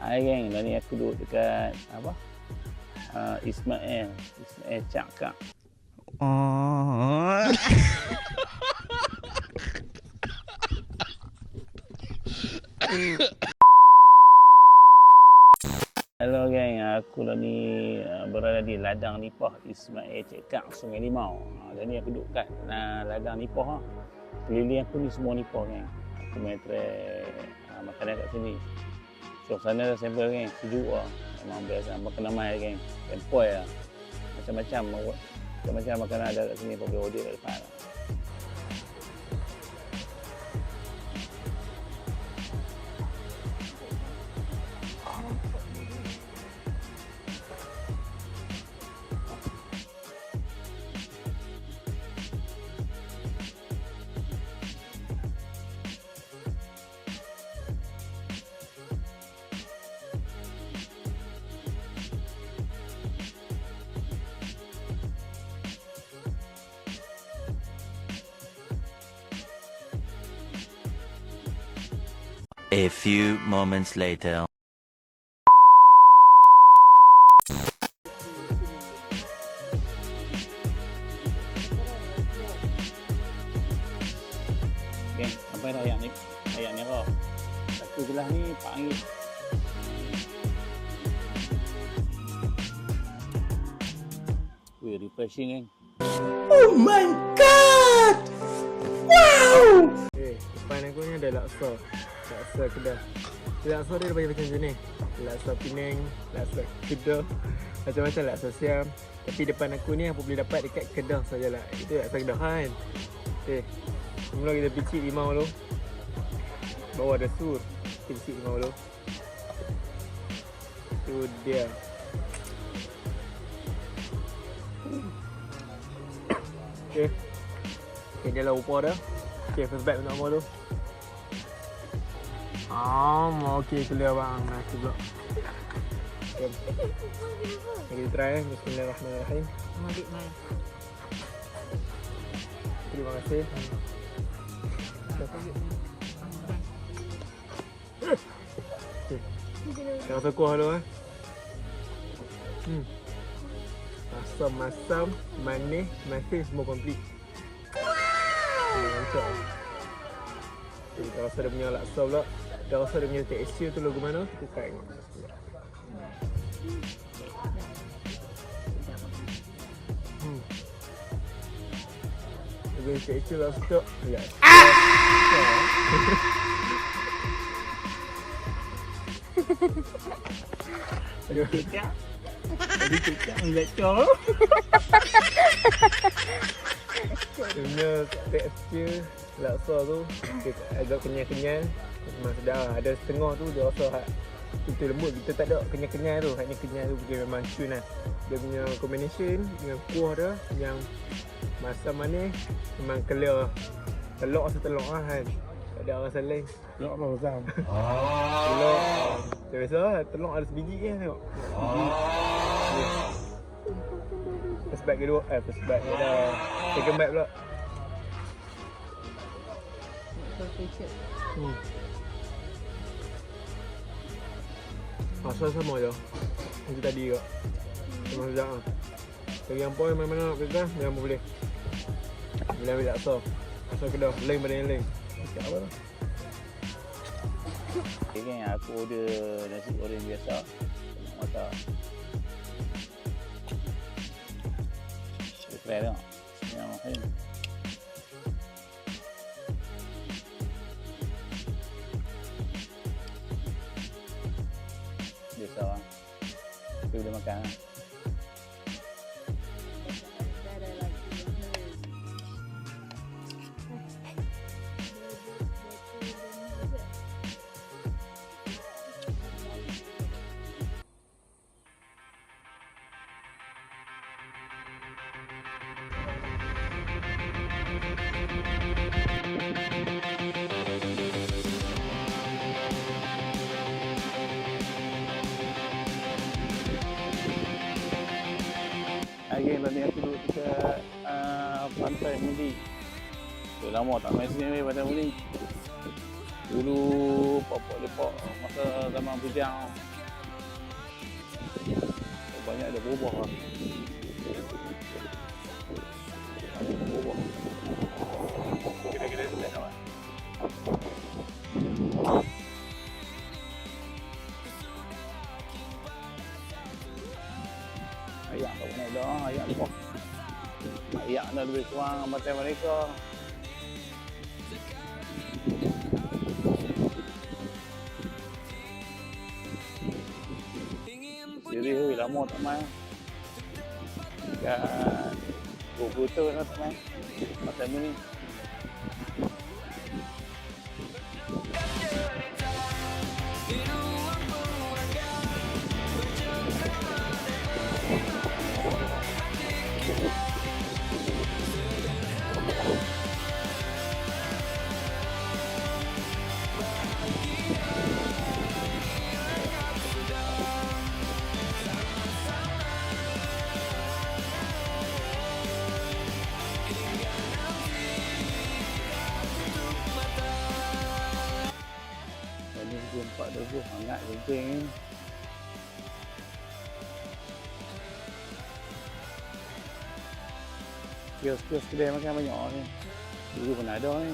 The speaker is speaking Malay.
Hai geng, tadi aku duduk dekat apa? Ismail cakap. Oh. Halo geng, aku tadi berada di ladang nipah Ismail cakap Sungai Limau. Dan ni aku duduk kat ladang nipah. Keliling aku ni semua nipah geng. Aku main try makanan kat sini. Suasana dah sampel geng, sejuk lah. Memang biasa makan ramai geng. Tempoi lah. Macam-macam makanan ada kat sini, boleh order kat depan. A few moments later. Geng, sampai dah ayam ni kau. Satu gelas ni RM4. Wih, refreshing geng. Oh my god! Wow! Depan aku ni ada laksa Kedah. Laksa dia bagi macam ni. Laksa Penang, laksa Kedah, macam-macam laksa Siam. Tapi depan aku ni apa boleh dapat dekat Kedah sajalah. Itu laksa Kedah kan. Okey. Mula kita picit limau dulu. Bawah ada sur. Kita picit limau dulu. Itu dia. Okey. Okey, dia lah upah dah. Okey, first bite untuk apa tu? Okey, clear bang. Nasi pula. Okay. Kita try. Bismillahirrahmanirrahim. Terima kasih. Okay. Jangan sekuah dulu Masam, manis, semua komplit. Mantap. Kita rasa dia punya laksa pula. Kita rasa dia punya tekstur tu lagu mana. Kita try tengok. Dia punya tekstur laksa. Lihat. Aduh. Tadi cakap enggak cor. Dia punya tekstur laksa tu agak kenyal-kenyal. Memang sedap. Ada setengah tu dia rasa kita lembut, kita tak ada kenyal-kenyal tu. Hanya kenyal tu dia memang cun lah. Dia punya combination dengan kuah dia yang masam manis memang clear. Telur rasa telur lah kan. Tak ada rasa lain. Telur apa masam? Telur macam biasa lah. Telur ada sebiji kan tengok. First bite kedua. First bite ni dah. Second bite pula. Rasa sama je macam tadi kak. Memang sedap lah. Bagi yang poin mana-mana nak pegang, memang boleh. Boleh ambil laksa. Laksa Kedah, lain pada yang lain. Macam apa lah. Okay geng, aku order nasi goreng biasa. Tengok mata. Kita try tengok. Bismillahirrahmanirrahim. Biasa lah. Kita boleh makan lah. Hari tadi aku duduk dekat pantai Muli. Dah lama tak main sini pantai Muli. Dulu pokok lepak masa zaman bujang. Banyak ada berubah lah. Banyak berubah. Kira-kira tu tak nak. Ayak tak pernah dah, ayak lepas. Ayak dah lebih kurang macam mereka. Siri hui lama tak main. Kan 20 tahun dah tak main. Macam ni. Ini 4 hangat penting ni. Kios-kios kedai makan banyak ni. Dulu pernah ada ni.